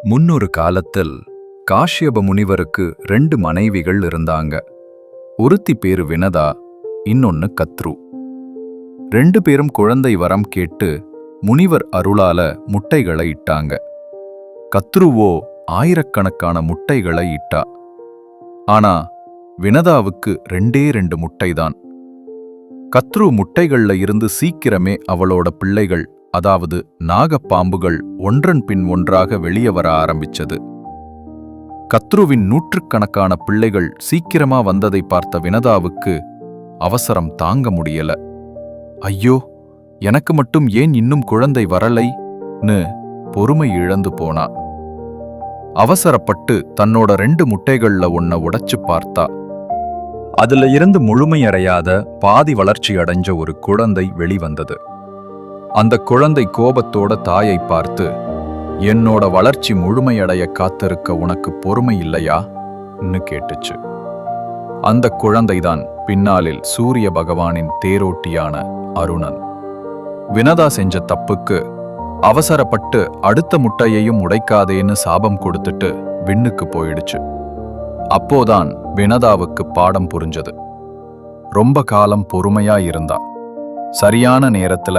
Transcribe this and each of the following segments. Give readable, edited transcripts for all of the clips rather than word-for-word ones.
முன்னொரு காலத்தில் காஷ்யப முனிவருக்கு 2 மனைவிகள் இருந்தாங்க. ஒருத்தி பேரு வினதா, இன்னொன்னு கத்ரு. 2 பேரும் குழந்தை வரம் கேட்டு முனிவர் அருளால முட்டைகளை இட்டாங்க. கத்ருவோ ஆயிரக்கணக்கான முட்டைகளை இட்டா. ஆனா வினதாவுக்கு 2 முட்டைதான். கத்ரு முட்டைகள்ல இருந்து சீக்கிரமே அவளோட பிள்ளைகள், அதாவது நாகப்பாம்புகள் ஒன்றன் பின் ஒன்றாக வெளியே வர ஆரம்பிச்சது. கத்ருவின் நூற்றுக்கணக்கான பிள்ளைகள் சீக்கிரமா வந்ததை பார்த்த வினதாவுக்கு அவசரம் தாங்க முடியல. ஐயோ, எனக்கு மட்டும் ஏன் இன்னும் குழந்தை வரலைன்னு பொறுமை இழந்து போனா. அவசரப்பட்டு தன்னோட 2 முட்டைகள்ல ஒன்ன உடைச்சு பார்த்தா. அதுல இருந்து முழுமையடையாத பாதி வளர்ச்சி அடைஞ்ச ஒரு குழந்தை வெளிவந்தது. அந்த குழந்தை கோபத்தோட தாயை பார்த்து, என்னோட வளர்ச்சி முழுமையடைய காத்திருக்க உனக்கு பொறுமை இல்லையான்னு கேட்டுச்சு. அந்த குழந்தைதான் பின்னாளில் சூரிய பகவானின் தேரோட்டியான அருணன். வினதா செஞ்ச தப்புக்கு அவசரப்பட்டு அடுத்த முட்டையையும் உடைக்காதேன்னு சாபம் கொடுத்துட்டு விண்ணுக்கு போயிடுச்சு. அப்போதான் வினதாவுக்கு பாடம் புரிஞ்சது. ரொம்ப காலம் பொறுமையா இருந்தா. சரியான நேரத்துல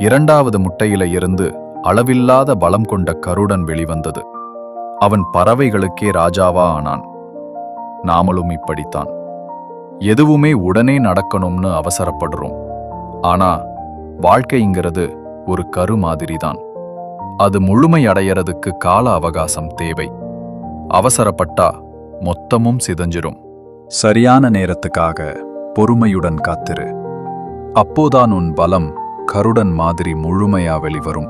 2வது முட்டையில இருந்து அளவில்லாத பலம் கொண்ட கருடன் வெளிவந்தது. அவன் பறவைகளுக்கே ராஜாவா ஆனான். நாமளும் இப்படித்தான். எதுவுமே உடனே நடக்கணும்னு அவசரப்படுறோம். ஆனா வாழ்க்கைங்கிறது ஒரு கரு மாதிரிதான். அது முழுமை அடையறதுக்கு கால அவகாசம் தேவை. அவசரப்பட்டா மொத்தமும் சிதஞ்சிரும். சரியான நேரத்துக்காக பொறுமையுடன் காத்திரு. அப்போதான் உன் பலம் கருடன் மாதிரி முழுமையா வெளிவரும்.